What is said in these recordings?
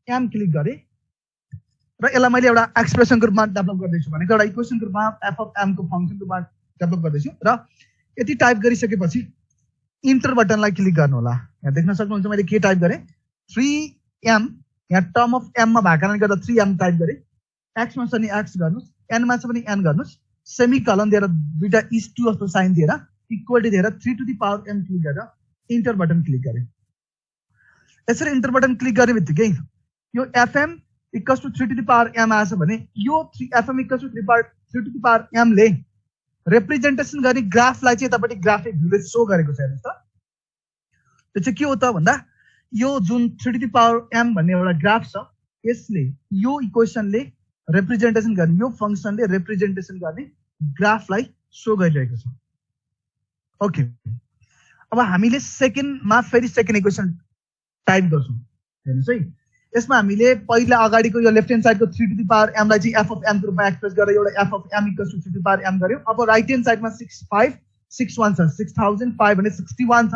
m click गरे र यसलाई मैले एउटा एक्सप्रेसनको रूपमा डेभलप गर्दैछु भनेको एउटा इक्वेसनको रूपमा f of m को फंक्सनको रूपमा डेभलप गर्दैछु र यति टाइप गरिसकेपछि इन्टर बटनलाई क्लिक गर्नु होला। यहाँ देख्न सक्नुहुन्छ मैले के टाइप गरे 3m, यहाँ टर्म अफ m मा भएको कारणले गर्दा 3m टाइप गरे, x मा छ नि x गर्नुस्, n मा छ भने n गर्नुस्, सेमिकोलन दिएर दुईटा इज टु जस्तो साइन दिएर इक्वल टु दिएर 3 to the power m click गरेर इन्टर बटन क्लिक गरे। यसरी इन्टर बटन क्लिक गर्ने बित्तिकै यो fm equals to 3 to the power m आएछ भने यो fm equals to 3 to the power m ले रिप्रेजेन्टेसन गर्ने ग्राफलाई चाहिँ तपाईले ग्राफिक भ्यूले शो गरेको छ। हेर्नुस् त त्यो चाहिँ के हो त भन्दा यो जुन 3 टु द पावर m भन्ने एउटा ग्राफ छ यसले यो इक्वेसनले रिप्रेजेन्टेसन गर्ने, यो फंक्सनले रिप्रेजेन्टेसन गर्ने ग्राफलाई शो गरिरहेको छ। ओके, अब हामीले सेकेन्डमा फेरि सेकेन्ड इक्वेसन टाइप गर्छौं। हेर्नुस् है, यसमा हामीले पहिला अगाडिको यो लेफ्ट ह्यान्ड साइडको 3 टु द पावर m लाई चाहिँ f of m को रूपमा एक्सप्रेस गरेर एउटा f of m equals to 3 to the power m गर्यौं। अब राइट ह्यान्ड साइडमा 6561 छ, 6561 छ,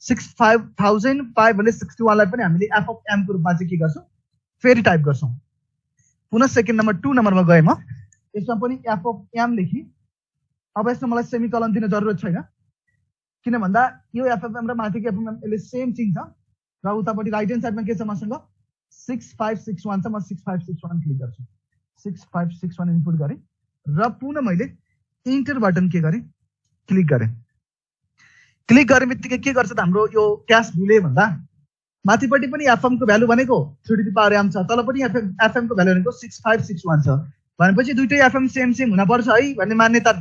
6561 लाई पनि हामीले f of m को रूपमा चाहिँ के गर्छौं फेरि टाइप गर्छौं। पुनः सेकेन्ड नम्बर 2 नम्बरमा गए म, यसमा पनि f of m लेखी। अब यसमा मलाई सेमिकोलन दिन जरुरत छैन किन भन्दा यो f of m र माथिको f of m यसले सेम थिङ छ र उतापटि राइट ह्यान्ड साइडमा के छ मसँग 6561 छ। म 6561 क्लिक गर्छु, 6561 इनपुट गरे र पुनः मैले इन्टर बटन के गरे क्लिक गरे। क्लिक गर्ने बित्तिकै के गर्छ त हाम्रो यो क्याश भ्यूले भन्दा माथिपट्टि पनि fm को भ्यालु भनेको 3 टु द पावर m छ, तल पनि fm को भ्यालु भनेको 6561 छ भनेपछि दुईटै fm सेम सेम हुन पर्छ है भन्ने मान्यता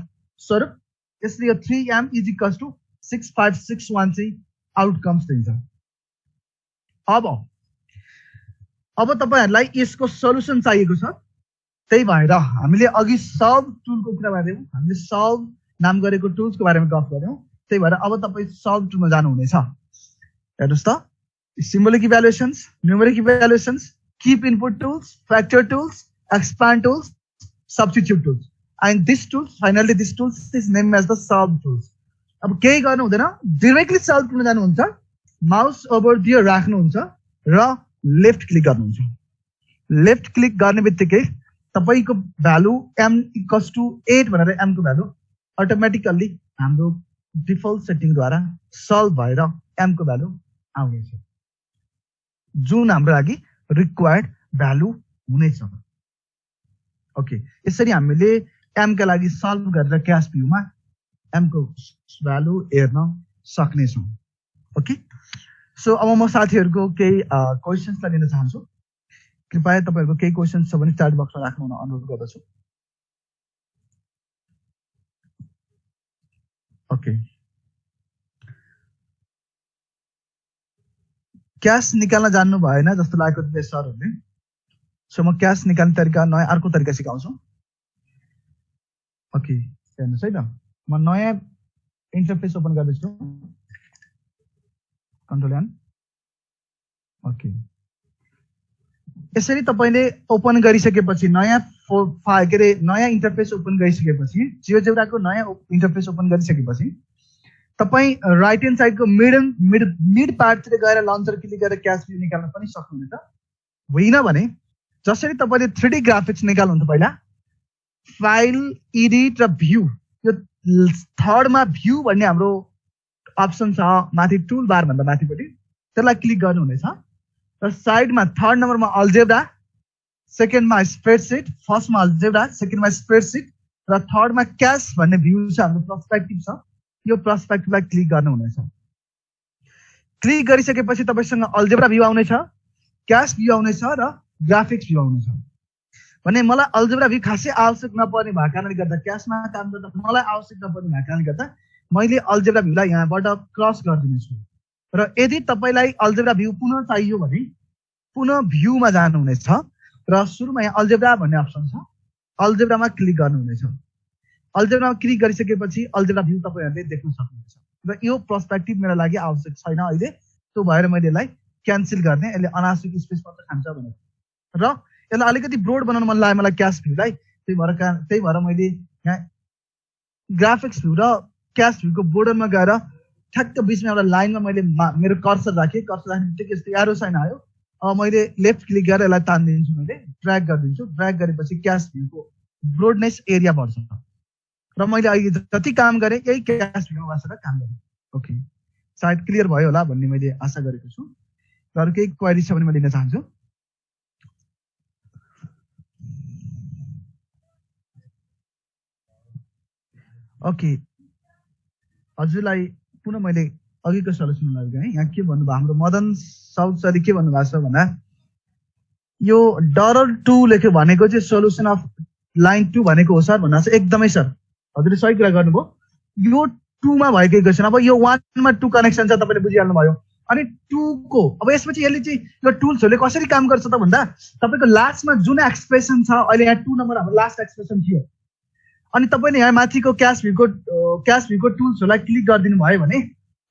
स्वरूप यसले यो 3m इज इक्वल्स टु 6561 चाहिँ आउटकम्स दिन्छ। अब तपाईहरुलाई यसको सल्युसन चाहिएको छ, त्यही भएर हामीले अघि सल्भ टुलको कुरा गर्यौं, हामीले सल्भ नाम गरेको टुल्सको बारेमा गफ गर्यौं, त्यही भएर अब तपाई सल्भ टुलमा जानु हुनेछ। हेर्नुस् त, symbolic evaluations, numeric evaluations, keep input tools, factor tools, expand tools, substitute tools, and this tools finally this tools is named as the solve tools. अब केही गर्नु हुँदैन, डाइरेक्टली सल्भ टुलमा जानुहुन्छ, माउस ओभर दिएर राख्नुहुन्छ र लेफ्ट क्लिक गर्नुहुन्छ। Left click गर्ने बित्तिकै तपाईको भ्यालु m इक्वल्स टु 8 भनेर m को भ्यालु अटोमेटिकली हाम्रो डिफल्ट सेटिङ द्वारा सल्भ भएर m को भ्यालु आउनेछ जुन हाम्रो लागि रिक्वायर्ड भ्यालु हुनेछ। ओके, यसरी हामीले m का लागि सल्भ गरेर क्याश भ्यूमा m को भ्यालु हेर्न सक्ने छौं। ओके, सो अब म साथीहरुको केही क्वेशन्सलाई लिन चाहन्छु। कृपया तपाईहरुको केही क्वेशन्स छ भने च्याट बक्समा राख्नु हुन अनुरोध गर्दछु। ओके, क्याश निकाल्न जान्नु भएन जस्तो लागेको थियो सरहरुले, सो म क्याश निकाल्ने तरिका नयाँ अर्को तरिका सिकाउँछु। ओके, हेर्नुस् है त, म नयाँ इन्टरफेस ओपन गर्दैछु, कन्ट्रोल एन। ओके, यसरी तपाईले ओपन गरिसकेपछि नयाँ नयाँ इन्टरफेस ओपन गरिसकेपछि जियोजेब्राको नयाँ इन्टरफेस ओपन गरिसकेपछि तपाई राइट ह्यान्ड साइडको मिड पार्टतिर गएर लन्चर क्लिक गरेर क्याश भ्यू निकाल्न पनि सक्नुहुन्छ। होइन भने जसरी तपाईले 3D ग्राफिक्स निकाल्नुहुन्छ पहिला फाइल, एडिट र भ्यू, यो थर्डमा भ्यू भन्ने हाम्रो अप्सन छ माथि टुल बार भन्दा माथिपट्टि, त्यसलाई क्लिक गर्नुहुनेछ र साइडमा थर्ड नम्बरमा अल्जेब्रा, सेकेन्डमा स्प्रेडसिट, फर्स्टमा अल्जेब्रा, सेकेन्डमा स्प्रेडसिट र थर्डमा क्याश भन्ने भ्यू छ, हाम्रो पर्सपेक्टिभ छ, यो पर्सपेक्टिभलाई क्लिक गर्नुहुनेछ। क्लिक गरिसकेपछि तपाईसँग अल्जेब्रा भ्यू आउनेछ, क्याश भ्यू आउनेछ र ग्राफिक्स भ्यू आउनेछ। भने मलाई अल्जेब्रा भ्यू खासै आवश्यक नपर्ने भएको कारणले गर्दा, क्याशमा काम गर्दा मलाई आवश्यक नपर्ने भएको कारणले गर्दा मैले अल्जेब्रा भ्यूलाई यहाँबाट क्रस गरिदिनेछु र यदि तपाईलाई अल्जेब्रा भ्यू पुनः चाहियो भने पुनः भ्यूमा जानुहुनेछ र सुरुमा यहाँ अल्जेब्रा भन्ने अप्सन छ, अल्जेब्रामा क्लिक गर्नुहुनेछ। अल्जेब्रामा क्लिक गरिसकेपछि अल्जेब्रा भ्यू तपाईहरुले देख्न सक्नुहुन्छ र यो पर्सपेक्टिभ मेरो लागि आवश्यक छैन अहिले, त्यो भएर मैले यसलाई क्यान्सल गर्ने, यसले अनावश्यक स्पेस मात्र खान्छ भनेर र यसलाई अलिकति ब्रोड बनाउन मन लाग्यो मलाई क्याश भ्यूलाई, त्यही भएर मैले यहाँ ग्राफिक्स भ्यू र क्याश भ्यूको बोर्डरमा गएर ठ्याक्क बीचमा एउटा लाइनमा मैले मेरो कर्सर राखेँ, कर्सर राख्ने बित्तिकै यस्तो एरो साइन आयो अब मैले लेफ्ट क्लिक गरेर यसलाई तानिदिन्छु, मैले ड्र्याग गरिदिन्छु। ड्र्याग गरेपछि क्याश भ्यूको ब्रोडनेस एरिया बढ्छ र मैले अहिले जति काम गरेँ यही क्याश भ्यूमा बसेर काम गरेँ। ओके, सायद क्लियर भयो होला भन्ने मैले आशा गरेको छु। अरू केही क्वेरी छ भने म लिन चाहन्छु। ओके, हजुरलाई पुनः मैले अघिको सल्युसन लगेँ। यहाँ के भन्नुभयो हाम्रो मदन साउथ सरले के भन्नुभएको छ भन्दा यो $2 लेख्यो भनेको चाहिँ सोल्युसन अफ लाइन 2 भनेको हो सर भन्दा चाहिँ एकदमै सर हजुरले सही कुरा गर्नुभयो। यो 2 मा भएको इक्वेसन, अब यो 1 मा 2 कनेक्सन छ, तपाईँले बुझिहाल्नु भयो। अनि 2 को अब यसपछि यसले चाहिँ यो टुल्सहरूले कसरी काम गर्छ त भन्दा तपाईँको लास्टमा जुन एक्सप्रेसन छ, अहिले यहाँ 2 नम्बर हाम्रो लास्ट एक्सप्रेसन थियो, अनि तपाईँले यहाँ माथिको क्याश भ्यूको टुल्सहरूलाई क्लिक गरिदिनु भयो भने,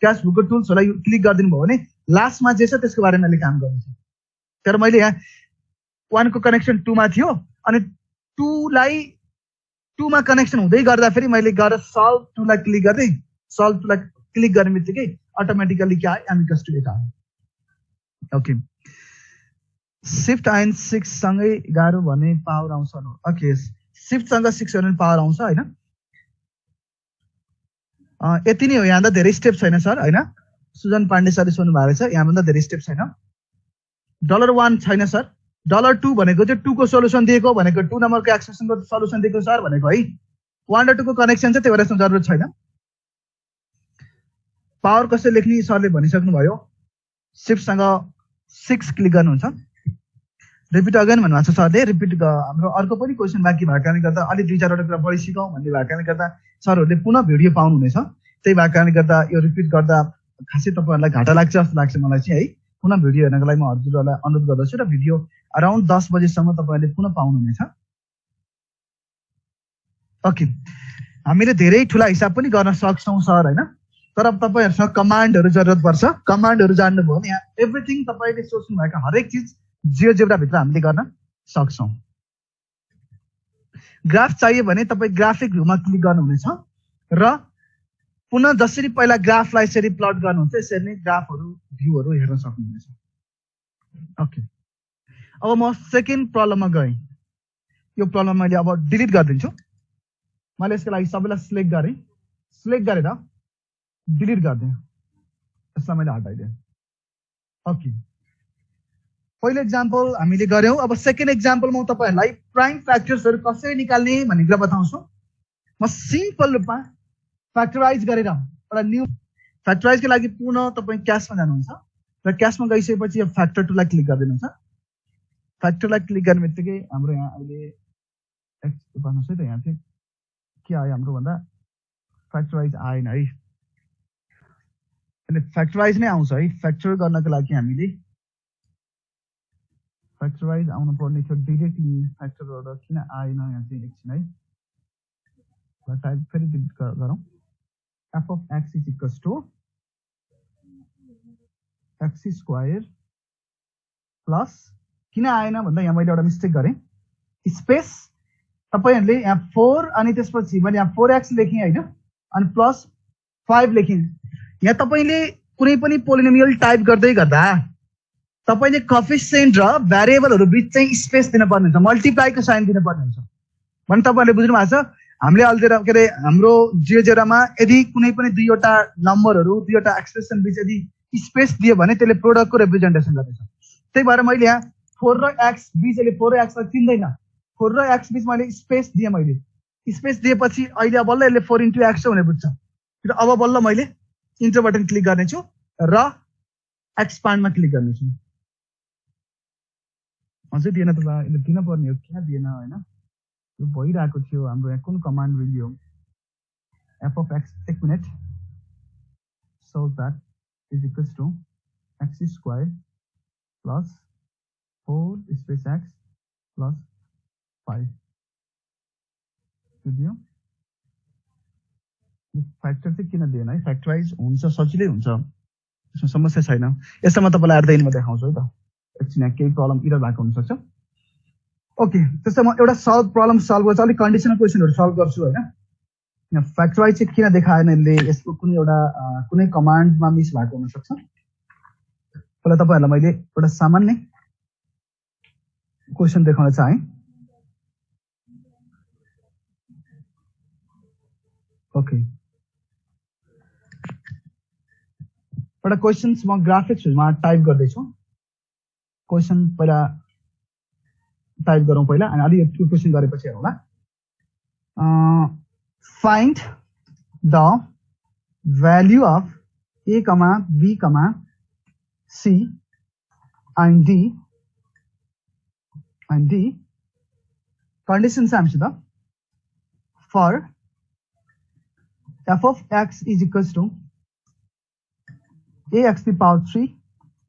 क्याश भ्यूको टुल्सहरूलाई क्लिक गरिदिनु भयो भने लास्टमा जे छ त्यसको बारेमा अहिले काम गर्नेछ। तर मैले यहाँ 1 को कनेक्सन 2 मा थियो, अनि 2 मा कनेक्सन हुँदै गर्दाखेरि मैले गएर सल्भ 2 लाई क्लिक गर्दै, सल्भ 2 लाई क्लिक गर्ने बित्तिकै अटोमेटिकली क्या आयो, m = 8 आयो। ओके, शिफ्ट आइन 6 सँगै गाह्रो भने पावर आउँछ। ओके, शिफ्ट सँग 6 भने पावर आउँछ हैन। यति नै हो, यहाँ त धेरै स्टेप छैन सर हैन। सुजन पाण्डे सरले सोध्नु भएको छ, यहाँ भन्दा धेरै स्टेप छैन। $1 छैन सर। $2 भनेको चाहिँ 2 को सोल्युसन दिएको भनेको 2 नम्बरको एक्सप्रेसनको सोल्युसन दिएको सर भनेको है। 1 र 2 को कनेक्सन छ, त्यही भएर यसमा जरुरत छैन। पावर कसरी लेख्ने सरले भनिसक्नु भयो। शिफ्ट सँग 6 क्लिक गर्नुहुन्छ। रिपिट अगेन भन्नुभएको छ सरले। रिपिट हाम्रो अर्को पनि क्वेसन बाँकी भएको कारणले गर्दा अलि 2-4 वटा कुरा बढी सिकौँ भन्ने भएको कारणले गर्दा सरहरूले पुनः भिडियो पाउनुहुनेछ। त्यही भएको कारणले गर्दा यो रिपिट गर्दा खासै तपाईँहरूलाई घाटा लाग्छ जस्तो लाग्छ मलाई चाहिँ है। पुनः भिडियो हेर्नको लागि म हजुरहरूलाई अनुरोध गर्दछु र भिडियो अराउन्ड 10 बजेसम्म तपाईँहरूले पुनः पाउनुहुनेछ। ओके, हामीले धेरै ठुला हिसाब पनि गर्न सक्छौँ सर हैन, तर अब तपाईँहरूसँग कमान्डहरू जरुरत पर्छ। कमान्डहरू जान्नुभयो भने यहाँ एभ्रिथिङ तपाईँले सोच्नु भएको हरेक चिज जियोजेब्रा भित्र हामीले गर्न सक्छौँ। ग्राफ चाहियो भने तपाईँ ग्राफिक भ्यूमा क्लिक गर्नुहुनेछ र पुनः जसरी पहिला ग्राफलाई यसरी प्लट गर्नुहुन्छ यसरी नै ग्राफहरू भ्यूहरू हेर्न सक्नुहुनेछ। ओके, अब म सेकेन्ड प्रब्लममा गएँ। यो प्रब्लम मैले अब डिलिट गरिदिन्छु। मैले यसको लागि सबैलाई सिलेक्ट गरेँ, सिलेक्ट गरेर डिलिट गरिदिएँ, यसलाई मैले हटाइदिएँ। ओके, पहिलो एक्जाम्पल हामीले गर्यौं। अब सेकेन्ड एक्जाम्पलमा म तपाईहरुलाई प्राइम फ्याक्टर्सहरु कसरी निकाल्ने भन्ने कुरा बताउँछु। म सिम्पल रूपमा फ्याक्टराइज गरेर एउटा न्यू फ्याक्टराइजको लागि पुनः तपाई क्याशमा जानुहुन्छ र क्याशमा गइसकेपछि यो फ्याक्टर टुललाई क्लिक गरिदिनुहुन्छ। फ्याक्टरलाई क्लिक गर्ने बित्तिकै हाम्रो यहाँ अहिले भन्नुस् है त, यहाँ चाहिँ के आयो हाम्रो भन्दा फ्याक्टराइज आएन है। अनि फ्याक्टराइज नै आउँछ है। फ्याक्टर गर्नको लागि हामीले फ्याक्टराइज आउनु पर्ने थियो डाइरेक्टली। फ्याक्टरबाट किन आएन यहाँ चाहिँ एकछिन है। टाइप फेरि डिलिट गरौँ। f of x is equals to x square plus किन आएन भन्दा यहाँ मैले एउटा मिस्टेक गरेँ। स्पेस तपाईहरुले यहाँ 4 अनि त्यसपछि मैले यहाँ 4x लेखेँ हैन, अनि प्लस 5 लेखेँ। यहाँ तपाईले कुनै पनि पोलिनोमियल टाइप गर्दै गर्दा तपाईले कोएफिसिएन्ट र भेरिएबलहरु बीच चाहिँ स्पेस दिन पर्ने हुन्छ, मल्टिप्लाईको साइन दिन पर्ने हुन्छ भने तपाईहरुले बुझ्नु भएको छ। हामीले अलरेडी के अरे हाम्रो जियोजेब्रामा यदि कुनै पनि दुईवटा नम्बरहरु दुईवटा एक्सप्रेसन बीच यदि स्पेस दियो भने त्यसले प्रोडक्टको रिप्रेजेन्टेसन गर्छ। त्यही भएर मैले यहाँ 4 र x बीच अहिले 4 र x लाई चिन्दैन, 4 र x बीच मैले स्पेस दिए। मैले स्पेस दिएपछि अहिले बल्ल यसले 4 * x हुने बुझ्छ। र अब बल्ल मैले इन्टर बटन क्लिक गर्ने छु र एक्सपान्ड मा क्लिक गर्ने छु। अझै दिएन त यसले दिन पर्ने हो, किन दिएन हैन। यो भइरहेको थियो हाम्रो यहाँ कुन कमान्ड रिल्यो f of x, एक minute, so that is equals to x square plus 4 space x plus 5 दियो। फ्याक्टर चाहिँ किन दिएन है। फ्याक्टराइज हुन्छ, सजिलै हुन्छ, यसमा समस्या छैन। यसमा तपाईलाई अर्दैनमा देखाउँछु है त। एकछिन यहाँ केही प्रब्लम इरर भएको हुन सक्छ। ओके, त्यसो म एउटा प्रब्लम सल्भ गर्छु, अलि कन्डिसनल क्वेशनहरु सल्भ गर्छु हैन। यहाँ फ्याक्टराइज चाहिँ किन देखाएन यसले, यसको कुनै एउटा कुनै कमान्डमा मिस भएको हुन सक्छ। पहिला तपाईहरुलाई मैले एउटा सामान्य क्वेसन देखाउन चाहे। ओके, एउटा क्वेसन म ग्राफिक्समा टाइप गर्दैछु। क्वेसन पहिला टाइप गरौँ पहिला, अनि अलि यो क्वेसन गरेपछि हेरौँला। Find the value of A, B, C and D conditions हामीसित for f of x is equals to ax to the power 3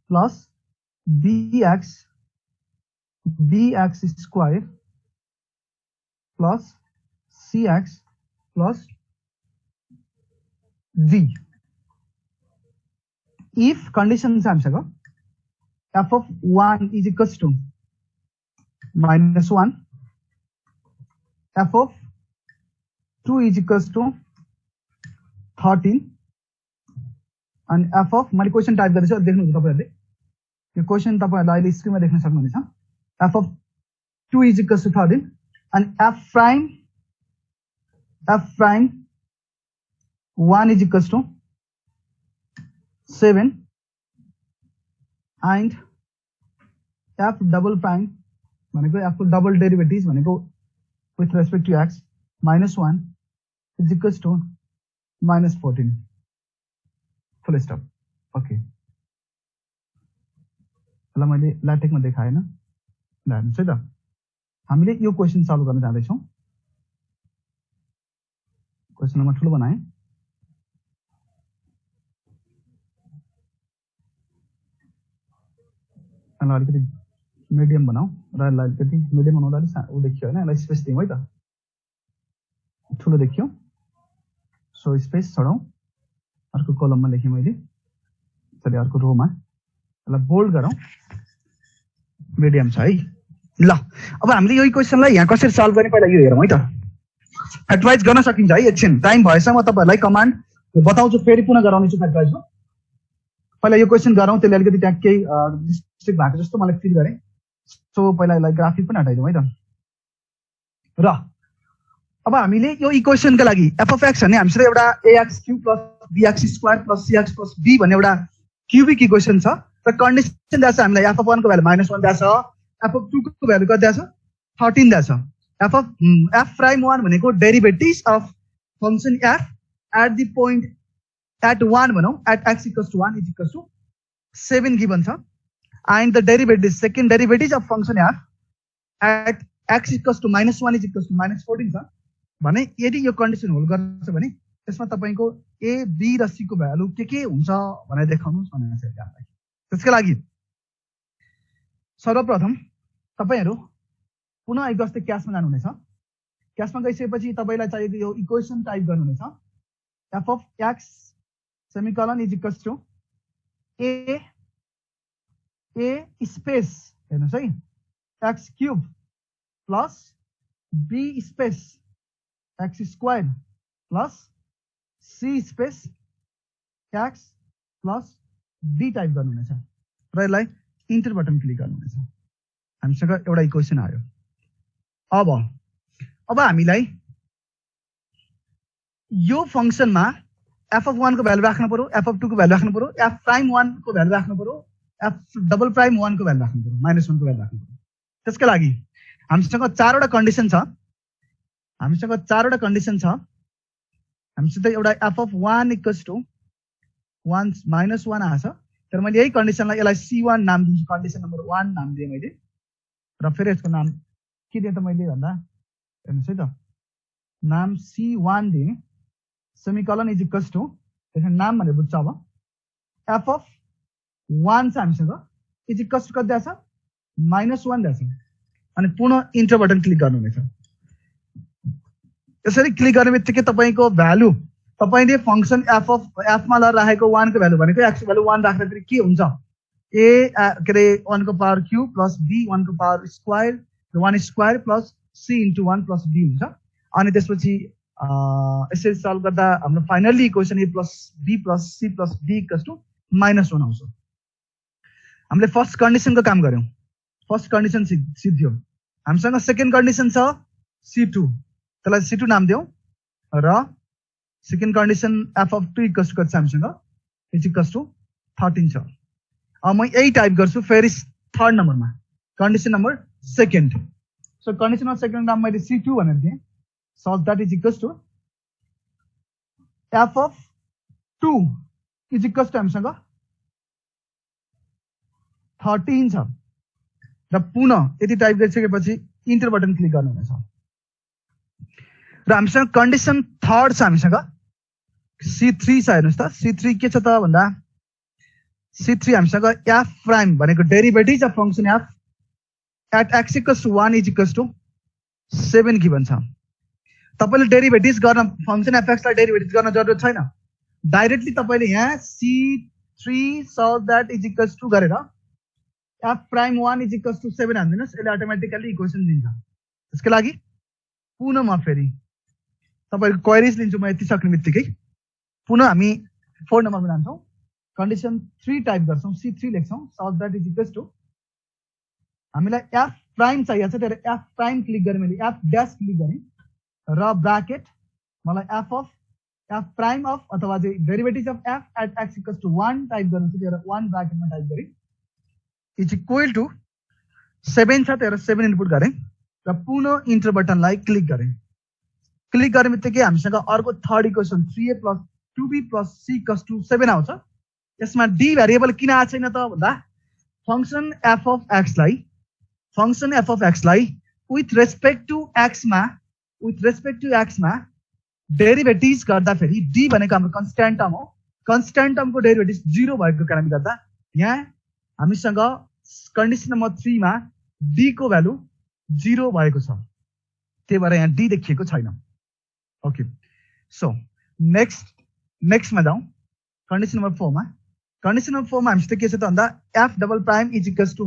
plus bx square plus cx plus d. If conditions हामीसँग f of 1 is equals to -1, f of 2 is equals to 13 and f of, मैले question type गर्दैछु, देख्नुहुन्छ तपाईहरुले। यो question तपाईहरुले अहिले स्क्रिनमा देख्न सक्नुहुनेछ। f of 2 is equals to 13 and f prime 1 is equals to 7 and f double prime भनेको f को डबल डेरिभेटिभ भनेको with respect to x -1 is equals to -14 full stop. Okay, ल मैले ल्याटेक्समा देखाएन, ल हेर्नुस् है त। हामीले यो क्वेसन सल्भ गर्न जाँदैछौँ। क्वेसन म ठुलो बनाएँ। अलिकति मिडियम बनाऊ र अलिकति मिडियम बनाउँदा अलिक ऊ देखियो होइन, यसलाई स्पेस दिउँ है त, ठुलो देखियो। सो स्पेस छोडौँ, अर्को कलममा लेखेँ मैले, चलिए अर्को रोमा, यसलाई बोल्ड गरौँ, मिडियम छ है। ल अब हामीले यो क्वेसनलाई यहाँ कसरी सल्भ गर्ने पहिला यो हेरौँ है त। एडभाइस गर्न सकिन्छ है, एकछिन टाइम भएछ म तपाईहरुलाई कमान्ड बताउँछु, फेरि पुनः गराउनेछु एडभाइसको। पहिला यो क्वेसन गरौँ, त्यसले अलिकति त्यहाँ केही मिस्टेक भएको जस्तो मलाई फिल गरेँ। सो पहिला यसलाई ग्राफिक पनि हटाइदिउँ है त। र अब हामीले यो इक्वेसनका लागि f of x भन्ने हामीसित एउटा ax³ plus bx square plus cx plus d भन्ने एउटा क्युबिक इक्वेसन छ र कन्डिसन दिएको छ हामीलाई f of 1 को भ्यालु -1 दिएको छ, f of 2 को भ्यालु कति दिएको छ 13 दिएको छ। f of f prime 1 भनेको derivative of function f at the point at 1 भनौं, at x equals to 1 is equals to 7 given छ। and the derivative, second derivative of function f at x equals to -1 is equals to -14 छ भने यदि यो condition hold गर्छ भने त्यसमा तपाईको a, b र c को भ्यालु के हुन्छ भनेर देखाउनुस् भनेर चाहिँ हामीलाई। त्यसका लागि सर्वप्रथम तपाईहरु पुनः एक जस्तै क्यासमा जानुहुनेछ। क्यासमा गइसकेपछि तपाईलाई चाहिएको यो इक्वेसन टाइप गर्नुहुनेछ। f of x semicolon is equals to a space हेर्नुस् है x³ plus b space x square plus c space x plus d type गर्नुहुनेछ र यसलाई इन्टर बटन क्लिक गर्नुहुनेछ। हामीसँग एउटा इक्वेसन आयो। अब हामीलाई यो फंक्सनमा f of 1 को भ्यालु राख्नु पर्यो, f of 2 को भ्यालु राख्नु पर्यो, f prime 1 को भ्यालु राख्नु पर्यो, f डबल प्राइम 1 को भ्यालु राख्नु पर्यो, -1 को भ्यालु राख्नु पर्यो। त्यसका लागि हामीसँग चारवटा कन्डिसन छ। हामीसित एउटा f of 1 equals to 1 -1 आछ, तर मैले यही कन्डिसनलाई यसलाई c1 नाम दिन्छु, कन्डिसन नम्बर 1 नाम दिए मैले। र फेरि यसको नाम के दिए त मैले भन्दा हेर्नुस् है त, नाम c1 दिए, सेमिकोलन इज इक्वल्स टु, त्यसको नाम भनेर बुझ्छ। अब f of 1 छ हामीसँग इज इक्वल्स टु कति दिएको छ -1 दिएको छ। अनि पुनः इन्टर बटन क्लिक गर्नुहुनेछ। यसरी क्लिक गर्ने बित्तिकै तपाईको भ्यालु, तपाईले फंक्सन f मा राखेको 1 को भ्यालु भनेको x को भ्यालु 1 राख्दाखेरि के हुन्छ, a के रे 1 को पावर क्यूब प्लस b 1 को power square 1 square plus c into 1 plus d हुन्छ। अनि त्यसपछि यसरी सल्भ गर्दा हाम्रो finally equation a plus b plus c plus d equals to -1 आउँछ। हामीले फर्स्ट कन्डिसनको काम गर्यौं। फर्स्ट कन्डिसन सिद्धियो। हामीसँग सेकेन्ड कन्डिसन छ C2, त्यसलाई C2 नाम दियौँ र second condition f of 2 equals to कति छ हामीसँग इज इक्वल्स टु 13 छ। अब म यही टाइप गर्छु फेरि थर्ड नम्बरमा condition number second. So condition number सेकेन्डमा मैले C2 भनेर दिएँ, so that is equals to f of 2 is equals to हामीसँग 13 छ र पुनः यति टाइप गरिसकेपछि इन्टर बटन क्लिक गर्नुहुनेछ र हामीसँग कन्डिसन थर्ड छ हामीसँग C3 छ। हेर्नुहोस् त C3 के छ त भन्दा C3 हामीसँग f प्राइम भनेको derivative of function f at x equals to 1 is equals to 7 given छ। तपाईले डेरिभेटिभ गर्न फंक्सन fx लाई डेरिभेटिभ गर्न जरुरत छैन, डाइरेक्टली तपाईले यहाँ C3 solve that is equals to गरेर f prime 1 is equals to 7 हाल्दिनुस्, यसले अटोमेटिकली इक्वेसन दिन्छ। त्यसको लागि पुनः म फेरि तपाईको क्वेरीज लिन्छु म यति सक्ने बित्तिकै। पुनः हामी 4 नम्बरमा जान्छौँ, कन्डिसन 3 टाइप गर्छौँ, C3 लेख्छौँ, solve that is equals to हामीलाई f प्राइम चाहिएको छ, त्यसले f प्राइम क्लिक गरेँ, मैले f ड्यास क्लिक गरेँ र ब्राकेट मलाई f प्राइम अफ अथवा चाहिँ derivative of f at x equals to 1 type गर्नु छ, त्यसले 1 ब्राकेटमा टाइप गरेँ इज इक्वल टु 7 छ, त्यसले 7 इनपुट गरेँ र पुनः इन्टर बटनलाई क्लिक गरेँ। क्लिक गर्ने बित्तिकै हामीसँग अर्को third equation 3a plus 2b plus c equals to 7 आउँछ। यसमा d भेरिएबल किन आएको छैन त भन्दा फंक्सन f अफ x लाई विथ रेस्पेक्ट टु x मा डेरिभेटिभ गर्दाखेरि d भनेको हाम्रो कन्स्ट्यान्ट टर्म हो, कन्स्ट्यान्ट टर्मको डेरिभेटिभ 0 भएको कारणले गर्दा यहाँ हामीसँग कन्डिसन नम्बर 3 मा d को भ्यालु 0 भएको छ, त्यही भएर यहाँ d देखिएको छैन। ओके, सो नेक्स्टमा जाउँ कन्डिसन नम्बर 4 मा। कन्डिसन नम्बर 4 मा हामीसित के छ त भन्दा f double prime is equals to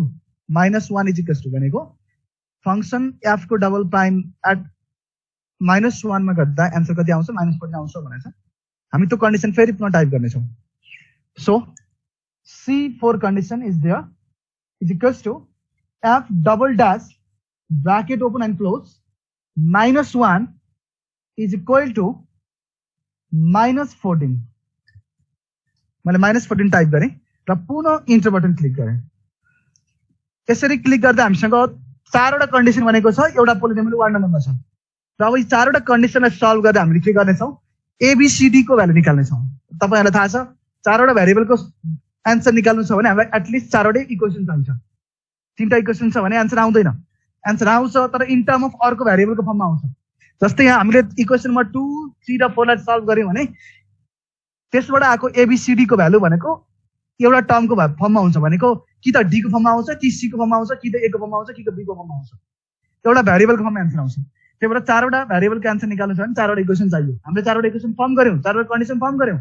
-1 is equals to भनेको फंक्सन f को डबल प्राइम एट -1 मा गर्दा एन्सर कति आउँछ -14 आउँछ भनेछ। हामी त्यो कन्डिसन फेरि पुनः टाइप गर्नेछौँ। So C4 condition is there is equals to f double dash bracket open and close -1 is equal to -14। मैले -14 टाइप गरेँ र पुनः इन्टर बटन क्लिक गरेँ। यसरी क्लिक गर्दा हामीसँग चारवटा कन्डिसन भनेको छ, एउटा पोलिनोमियल वार्ड नम्बरमा छ र अब यी चारवटा कन्डिसनलाई सल्भ गर्दा हामीले के गर्नेछौँ ABCD को भ्यालु निकाल्नेछौँ। तपाईहरुलाई थाहा छ चारवटा भेरिएबलको एन्सर निकाल्नु छ भने हामीलाई एटलिस्ट चारवटै इक्वेसन चाहिन्छ। तीनटा इक्वेसन छ भने एन्सर आउँदैन, एन्सर आउँछ तर इन टर्म अफ अर्को भेरिएबलको फर्ममा आउँछ। जस्तै यहाँ हामीले इक्वेसन नम्बर 2, 3 र 4 लाई सल्भ गर्यौं भने त्यसबाट आएको ABCD को भ्यालु भनेको एउटा टर्मको फर्ममा हुन्छ, भनेको कि त D को फर्ममा आउँछ, कि C को फर्ममा आउँछ, कि त A को फर्ममा आउँछ, कि त B को फर्ममा आउँछ। एउटा भेरिएबलको फर्ममा एन्सर आउँछ। त्यही भएर चारवटा भेरिएबलको एन्सर निकाल्नु छ भने चारवटा इक्वेसन चाहियो। हामीले चारवटा इक्वेसन फर्म गर्यौं, चारवटा कन्डिसन फर्म गर्यौं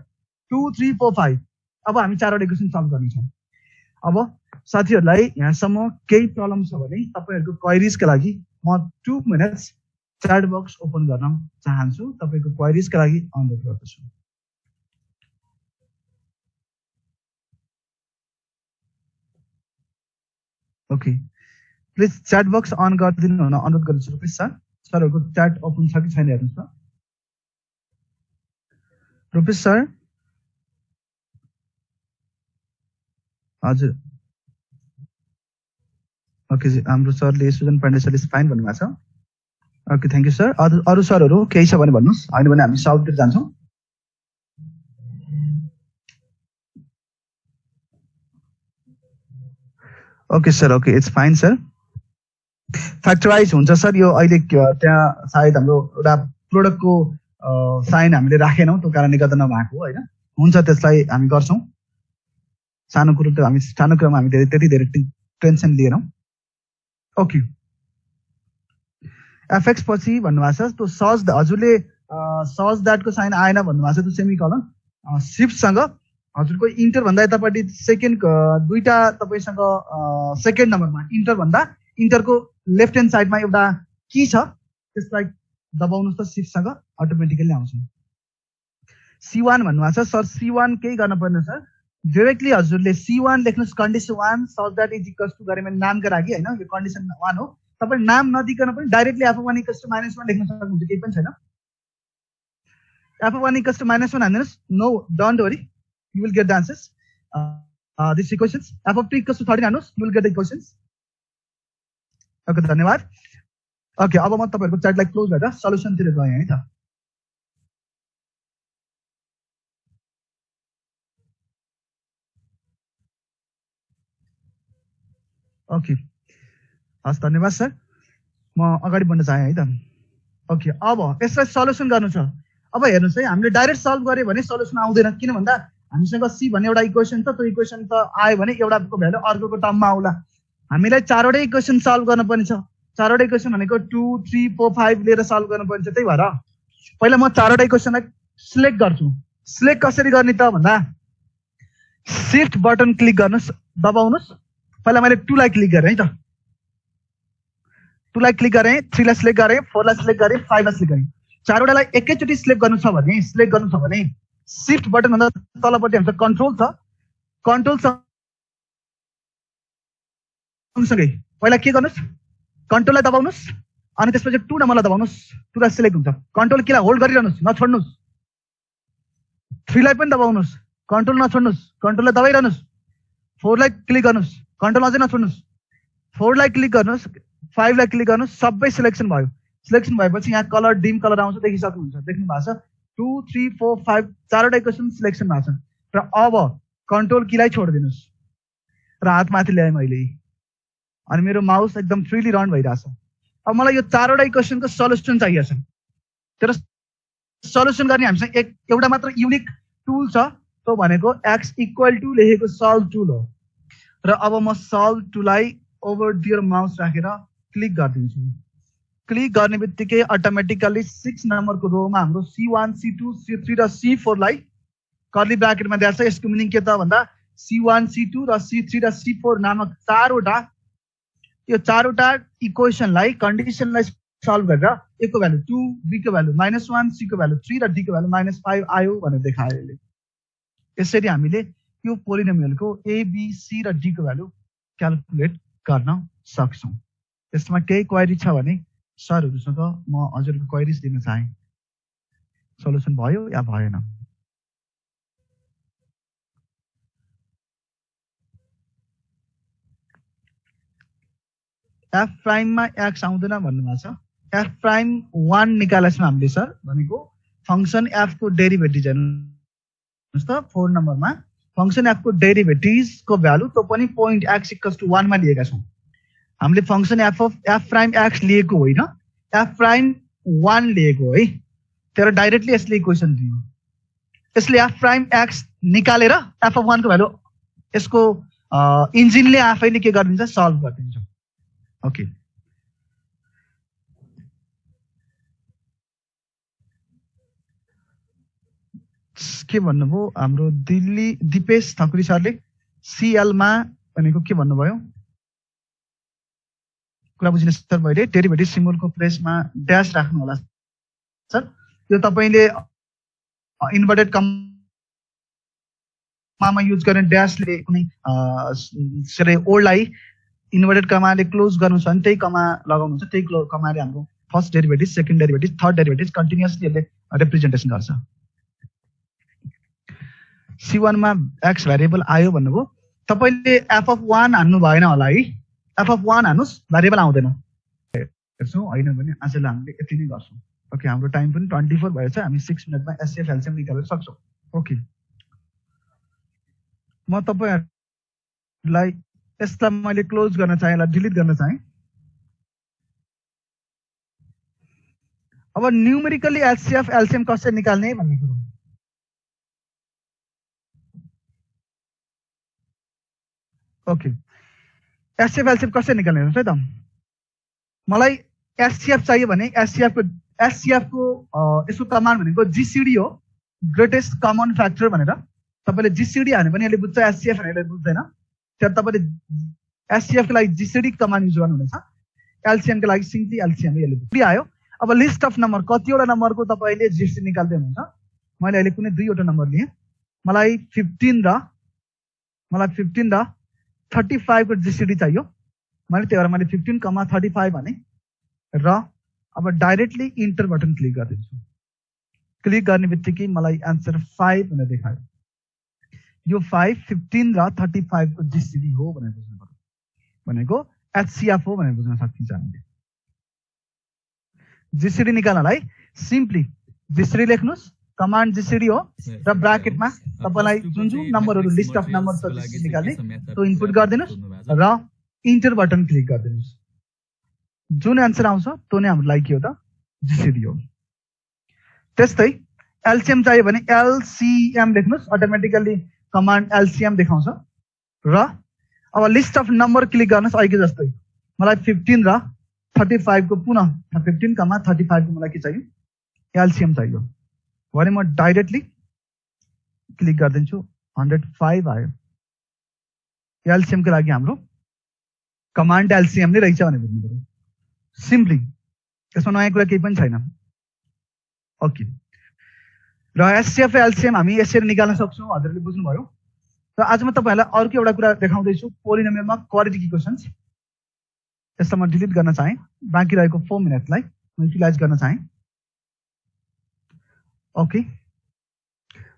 2, 3, 4, 5। अब हामी चारवटा इक्वेसन सल्भ गर्नेछौँ। अब साथीहरुलाई यहाँसम्म केही प्रब्लम छ भने तपाईहरुको क्वेरीजका लागि म 2 मिनेट्स च्याट बक्स ओपन गर्न चाहन्छु। तपाईको क्वेरीजका लागि अनुरोध गर्दछु। Okay, please chat box on गरिदिनु हुन अनुरोध गर्दछु। प्लिज सर, सरहरुको च्याट ओपन छ कि छैन हेर्नुस् त। रुपेश सर, हजुर। ओके जी, हाम्रो सरले सुजन पाण्डे सरले फाइन भन्नुभएको छ। Okay, thank you sir. अरु सरहरु केही छ भने भन्नुस्, हैन भने हामी सल्भतिर जान्छौं। Okay sir, okay, it's fine sir. Factorize हुन्छ सर, यो अहिले त्यहाँ सायद हाम्रो एउटा प्रोडक्टको साइन हामीले राखेनौं, त्यो कारणले गर्दा नभएको हैन। हुन्छ, त्यसलाई हामी गर्छौं। सानो कुरामा हामी त्यति धेरै टेन्सन लिएनौं। ओके, एफएक्स पछि भन्नुभएको छ त्यो सज, हजुरले सज दैट को साइन आएन भन्नुभएको छ, त्यो सेमिकलन शिफ्ट सँग हजुरको इन्टर भन्दा यतापट्टि सेकेन्ड दुईटा तपाईसँग सेकेन्ड नम्बरमा इन्टर भन्दा इन्टरको लेफ्ट ह्यान्ड साइडमा एउटा की छ, त्यसलाई दबाउनुस् त शिफ्ट सँग अटोमेटिकली आउँछ। C1 भन्नुभएको छ सर, C1 केही गर्न पर्दैन सर, डाइरेक्टली हजुरले C1 लेख्नुहोस् condition 1 such that is equals to गरेँ मैले नामको लागि हैन, यो कन्डिसन 1 हो। तपाईले नाम नदिकन पनि डाइरेक्टली f1 इक्वल्स टु -1 लेख्न सक्नुहुन्छ, केही पनि छैन। f1 इक्वल्स टु -1 हान्दिनुस्, no don't worry, you will get the answers this equations. f2 equals to 13 हान्नुस्, you will get the equations. Okay, धन्यवाद। ओके, अब म तपाईहरुको च्याटलाई क्लोज गरेर सल्युसन तिर गएँ है त। ओके, हस्, धन्यवाद सर। म अगाडि बढ्न चाहे है त। ओके, अब यसलाई सल्युसन गर्नु छ। अब हेर्नुस् है, हामीले डाइरेक्ट सल्भ गरे भने सल्युसन आउँदैन, किन भन्दा हामीसँग c भन्ने एउटा इक्वेसन छ, त्यो इक्वेसन त आयो भने एउटाको भ्यालु अर्कोको टर्ममा आउला। हामीलाई चारवटै इक्वेसन सल्भ गर्न पर्ने छ। चारवटै इक्वेसन भनेको 2 3 4 5 लिएर सल्भ गर्न पर्ने छ। त्यही भएर पहिला म चारवटै इक्वेसनलाई सिलेक्ट गर्छु। सिलेक्ट कसरी गर्ने त भन्दा शिफ्ट बटन क्लिक गर्नुस्, दबाउनुस्। पहिला मैले 2 लाई क्लिक गरेँ है त, 2 लाई क्लिक गरेँ, 3 लाई सिलेक्ट गरेँ, 4 लाई सिलेक्ट गरेँ, 5 लाई सिलेक्ट गरेँ। चारवटालाई एकैचोटी सिलेक्ट गर्नु छ भने शिफ्ट बटन भन्दा तलपट्टि हुन्छ कन्ट्रोल छ, कन्ट्रोल सँगै पहिला के गर्नुस्, कन्ट्रोललाई दबाउनुस् अनि त्यसपछि 2 नम्बरलाई दबाउनुस्, 2 लाई सिलेक्ट हुन्छ। कन्ट्रोल किलाई होल्ड गरिरहनुस्, नछोड्नुस्। 3 लाई पनि दबाउनुस्, कन्ट्रोल नछोड्नुस्, कन्ट्रोललाई दबाइरहनुस्। 4 लाई क्लिक गर्नुस्, कन्ट्रोल अझै नछोड्नुस्। 4 लाई क्लिक गर्नुस्, 5 लाई क्लिक गर्नुस्, सबै सिलेक्सन भयो। सिलेक्सन भएपछि यहाँ कलर डिम कलर आउँछ, देखिसक्नुहुन्छ, देख्नु भएको छ। 2 3 4 5 चारवटा इक्वेसन सिलेक्सन भएको छ। र अब कन्ट्रोल कीलाई छोडिदिनुस् र हात माथि ल्याएँ मैले अनि मेरो माउस एकदम फ्रीली रन भइरहेछ। अब मलाई यो चारवटा इक्वेसनको सल्युसन चाहिएको छ। तर सल्युसन गर्ने हामीसँग एउटा मात्र युनिक टुल छ, त्यो भनेको x इक्वल टु लेखेको सल्भ टुल हो। र अब म सल्भ टुललाई ओभर डियर माउस राखेर क्लिक गरिदिन्छु। क्लिक गर्ने बित्तिकै अटोमेटिकली 6 नम्बरको रोमा हाम्रो C1 C2 C3 र C4 लाई कर्ली ब्राकेटमा दिएको छ। यसको मिनिङ के त भन्दा C1 C2 र C3 र C4 नामक चारवटा इक्वेसनलाई कन्डिसनलाई सल्भ गरेर a को भ्यालु 2, b को भ्यालु -1, c को भ्यालु 3 र d को भ्यालु -5 आयो भनेर देखायो यसले। यसरी हामीले यो पोलिनोमियलको a b c र d को भ्यालु क्याल्कुलेट गर्न सक्छौं। यसमा केही क्वेरी छ भने सरहरुसँग म हजुरको क्वेरीज दिन चाहे। सल्युसन भयो या भएन? f प्राइममा x आउँदैन भन्नुभएको छ। f प्राइम 1 निकालेछौं हामीले सर, भनेको फंक्सन f को डेरिभेटिभ हेर्नुस् त 4 नम्बरमा फंक्सन f को डेरिभेटिभ को भ्यालु त पनि पोइन्ट x = 1 मा लिएका छौं। हामीले फंक्सन f प्राइम x लिएको होइन, f प्राइम 1 लिएको है। तर डाइरेक्टली यसले इक्वेसन दियो। यसले f प्राइम x निकालेर f(1) को भ्यालु यसको इन्जिनले आफैले के गरिदिन्छ, सल्भ गरिदिन्छ। ओके, के भन्नुभयो हाम्रो दिपेश ठकुरी सरले CL मा भनेको के भन्नुभयो कुरा बुझिन सर मैले। डेरिभेटिभ सिम्बलको प्लेसमा ड्यास राख्नु होला सर। यो तपाईले इन्भर्टेड कमामा युज गर्ने ड्यासले कुनै सरी ओल्डलाई इन्भर्टेड कमाले क्लोज गर्नु छ भने त्यही कमा लगाउनु हुन्छ। त्यही कमाले हाम्रो first derivative, second derivative, third derivative continuously यसले रिप्रेजेन्टेसन गर्छ। C1 मा x भेरिएबल आयो भन्नुभयो। तपाईले f(1) हान्नु भएन होला है। f(1) हान्नुस्, भेरिएबल आउँदैन। हेर्छौं, हैन भने आजले हामीले यति नै गर्छौं। ओके, हाम्रो टाइम पनि 24 भएछ। हामी 6 मिनेटमा एससीएफ एलसीएम निकाल्न सक्छौं। ओके, म तपाईहरुलाई यसलाई मैले क्लोज गर्न चाहे, यसलाई डिलिट गर्न चाहे। अब न्यूमेरिकली एचसीएफ एलसीएम कसरी निकाल्ने भन्ने कुरो। ओके, एचसीएफ एलसीएम कसरी निकाल्ने हेर्नुस् है त। मलाई एचसीएफ चाहियो भने एचसीएफ को यसको कमान्ड भनेको जीसीडी हो, ग्रेटेस्ट कमन फ्याक्टर भनेर। तपाईले जीसीडी हाने पनि यसले बुझ्छ, एचसीएफ हाने यसले बुझ्दैन। तर तपाईले एचसीएफ को लागि जीसीडी कमान्ड युज गर्नुहुनेछ, एलसीएम को लागि सिम्पली एलसीएम यसले बुझ्छ। आयो। अब लिस्ट अफ नम्बर, कतिवटा नम्बरको तपाईले जीसीडी निकाल्दै हुनुहुन्छ। मैले अहिले कुनै 2 वटा नम्बर लिए। मलाई 15 र मलाई 15 र 35 को जीसीडी चाहियो। मैले त्यही भएर मैले 15,35 भने र अब डाइरेक्टली इन्टर बटन क्लिक गरिदिन्छु। क्लिक गर्ने बित्तिकै मलाई आन्सर 5 भनेर देखायो। यो 5 15 र 35 को जीसीडी हो भनेर बुझ्नु पर्यो। भनेको एचसीएफ हो भनेर बुझ्न सकिन्छ हामीले। जीसीडी निकाल्नलाई सिम्पली जीसीडी लेख्नुस्, कमान्ड जीसीडी हो र ब्राकेटमा तपाईलाई जुन जुन नम्बरहरु लिस्ट अफ नम्बर छ जीसीडी निकाल्ने त्यो इनपुट गरिदिनुस् र इन्टर बटन क्लिक गरिदिनुस्। जुन आन्सर आउँछ त्यो नै हाम्रो लागि के हो त जीसीडी हो। त्यस्तै एलसीएम चाहियो भने एलसीएम लेख्नुस्, अटोमेटिकली कमान्ड एलसीएम देखाउँछ र अब लिस्ट अफ नम्बर क्लिक गर्नुस्। अहिले जस्तै मलाई 15 र 35 को पुनः 15, 35 को मलाई के चाहियो एलसीएम चाहियो भने म डाइरेक्टली क्लिक गरिदिन्छु। 105 आयो। एलसीएम को लागि हाम्रो कमान्ड एलसीएम नै रहेछ भने बुझ्नु पर्यो। सिम्पली यसमा नयाँ कुरा केही पनि छैन। ओके र एचसीएफ एलसीएम हामी यसरी निकाल्न सक्छौं। हजुरले बुझ्नुभयो। र आज म तपाईहरुलाई अर्को एउटा कुरा देखाउँदै छु, पोलिनोमियलमा क्वाड्रेटिक इक्वेशन्स। यसलाई म डिलिट गर्न चाहे, बाँकी रहेको 4 मिनेटलाई म युटिलाइज गर्न चाहे। ओके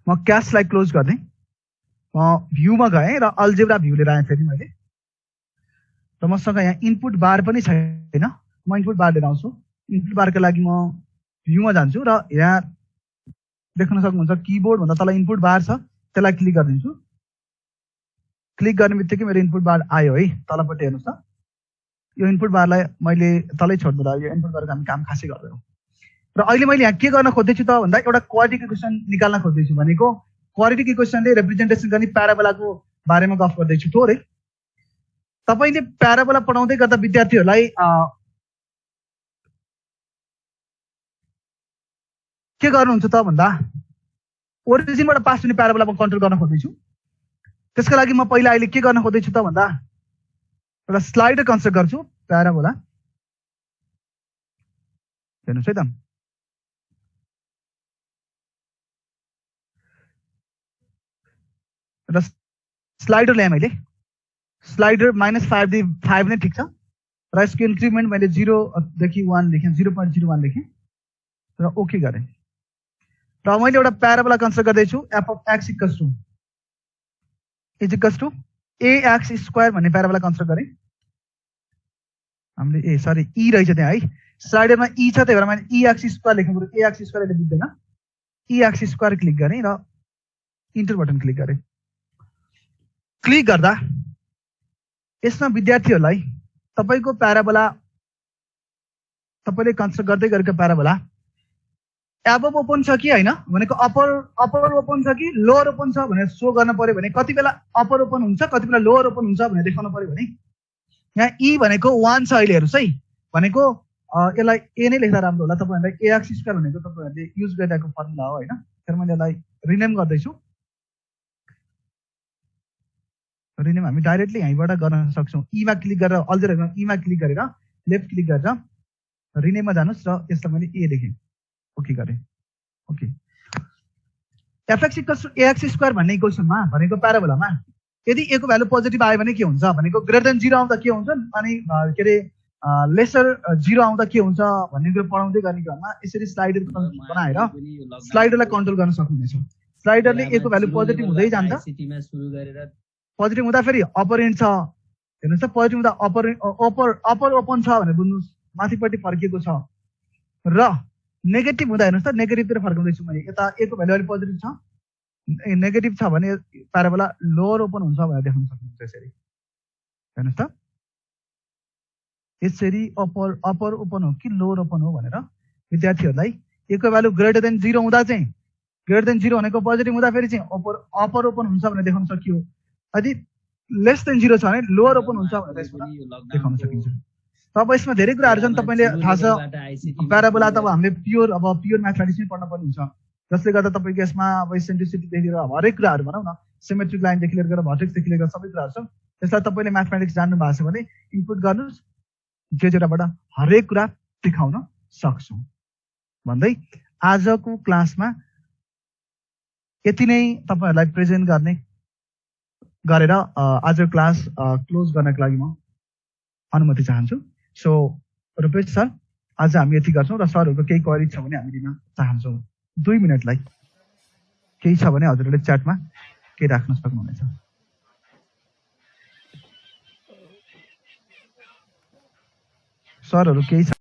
म क्याशलाई क्लोज गर्दै म भ्यूमा गएँ र अल्जेब्रा भ्यू लिएर आएँ फेरि मैले। र मसँग यहाँ इनपुट बार पनि छैन, म इनपुट बार लिएर आउँछु। इनपुट बारका लागि म भ्यूमा जान्छु र यहाँ देख्न सक्नुहुन्छ किबोर्ड भन्दा तल इनपुट बार छ, त्यसलाई क्लिक गरिदिन्छु। क्लिक गर्ने बित्तिकै मेरो इनपुट बार आयो है। तलपट्टि हेर्नुस् त, यो इनपुट बारलाई मैले तलै छोड्दिँदा यो इनपुट बारको हामी काम खासै गर्दैनौँ। र अहिले मैले यहाँ के गर्न खोज्दैछु त भन्दा एउटा क्वाड्रेटिक इक्वेसन निकाल्न खोज्दैछु। भनेको क्वाड्रेटिक इक्वेसनले रिप्रेजेन्टेसन गर्ने प्याराबोलाको बारेमा गफ गर्दैछु थोरै। तपाईले प्याराबोला पढाउँदै गर्दा विद्यार्थीहरूलाई के गर्नुहुन्छ त भन्दा ओरिजिनबाट पास हुने प्याराबोला म कन्ट्रोल गर्न खोज्दैछु। त्यसका लागि म पहिला अहिले के गर्न खोज्दैछु त भन्दा एउटा स्लाइडर कन्स्ट्रक्ट गर्छु प्याराबोला। हेर्नुस् है त, र स्लाइडर ल्याएँ मैले। स्लाइडर -5 नै ठिक छ र यसको इन्क्रिमेन्ट मैले 0 देखि 1 लेखेँ, 0.01 लेखेँ र ओके गरेँ। र मैले एउटा प्याराबोला कन्स्ट्रक्ट गर्दैछु। F of X equals to ax square भन्ने प्याराबोला कन्स्ट्रक्ट गरेँ हामीले। ई रहेछ त्यहाँ है, स्लाइडरमा ई छ, त्यही भएर मैले ex स्क्वायर लेख्नु पर्यो। ax स्क्वायर यसले बुझ्दैन। ex स्क्वायर क्लिक गरेँ र इन्टर बटन क्लिक गरेँ। क्लिक गर्दा यसमा विद्यार्थीहरूलाई तपाईको प्याराबोला, तपाईले कन्स्ट्रक्ट गर्दै गरेको प्याराबोला एबभ ओपन छ कि हैन भनेको अपर ओपन छ कि लोअर ओपन छ भनेर शो गर्न पर्यो भने कति बेला अपर ओपन हुन्छ, कति बेला लोअर ओपन हुन्छ भनेर देखाउन पर्यो भने यहाँ ई भनेको 1 छ। अहिले हेर्नुस् है, भनेको यसलाई ए नै लेख्दा राम्रो होला। तपाईहरुलाई ax स्क्वायर भनेको तपाईहरुले युज गरिरहेको फर्मुला हो हैन। तर मैले यसलाई रिनेम गर्दैछु। रिनेम हामी डाइरेक्टली यहीँबाट गर्न सक्छौं। ईमा क्लिक गरेर अल्जेब्रा ईमा क्लिक गरेर लेफ्ट क्लिक गरेर रिनेममा जानुस् र यसलाई मैले ए लेखेँ, ओके गरेँ। Okay F X equals to ax square भन्ने इक्वेसनमा भनेको प्याराबोलामा यदि ए को भ्यालु पोजिटिभ आयो भने के हुन्छ भनेको ग्रेटर देन 0 आउँदा के हुन्छ अनि के रे लेसर 0 आउँदा के हुन्छ भन्ने कुरा पढाउँदै गर्ने क्रममा यसरी स्लाइडर बनाएर स्लाइडरलाई कन्ट्रोल गर्न सक्नुहुनेछ। स्लाइडरले ए को भ्यालु पोजिटिभ हुँदै जान्छ। पोजिटिभ हुँदा फेरि अपर एन्ड छ, हेर्नुस् त, पोजिटिभ हुँदा अपर ओपन छ भनेर बुझ्नुस्, माथिपट्टि फर्किएको छ। र नेगेटिभ हुँदा हेर्नुस् त, नेगेटिभतिर फर्काउँदैछु मैले। यता ए को भ्यालु अहिले पोजिटिभ छ, नेगेटिभ छ भने प्याराबोला लोअर ओपन हुन्छ भनेर देखाउन सक्नुहुन्छ। यसरी हेर्नुस् त, यसरी अपर ओपन हो कि लोअर ओपन हो भनेर विद्यार्थीहरूलाई ए को भ्यालु ग्रेटर देन 0 हुँदा चाहिँ, ग्रेटर देन 0 भनेको पोजिटिभ हुँदा फेरि चाहिँ अपर ओपन हुन्छ भनेर देखाउन सकियो। यदि लेस देन 0 छ भने लोअर ओपन हुन्छ भनेर देखाउन सकिन्छ। अब यसमा धेरै कुराहरू छन्, तपाईले थाहा छ प्याराबोला त अब हामीले प्योर म्याथमेटिक्स नै पढ्न पर्ने हुन्छ, जसले गर्दा तपाईको यसमा अब इसेन्ट्रिसिटीदेखि लिएर हरेक कुराहरू भनौँ न, सिमेट्रिक लाइनदेखि लिएर भर्टेक्सदेखि लिएर सबै कुराहरू छ। त्यसलाई तपाईले म्याथमेटिक्स जान्नु भएको छ भने इनपुट गर्नुस्, जेबाट हरेक कुरा देखाउन सक्छौं भन्दै आजको क्लासमा यति नै तपाईहरुलाई प्रेजेन्ट गर्ने गरेर आजको क्लास क्लोज गर्नको लागि म अनुमति चाहन्छु। सो रुपेश सर, आज हामी यति गर्छौँ र सरहरूको केही क्वेरी छ भने हामी दिन चाहन्छौँ। 2 मिनटलाई केही छ भने हजुरहरूले च्याटमा केही राख्न सक्नुहुनेछ। सरहरू केही छ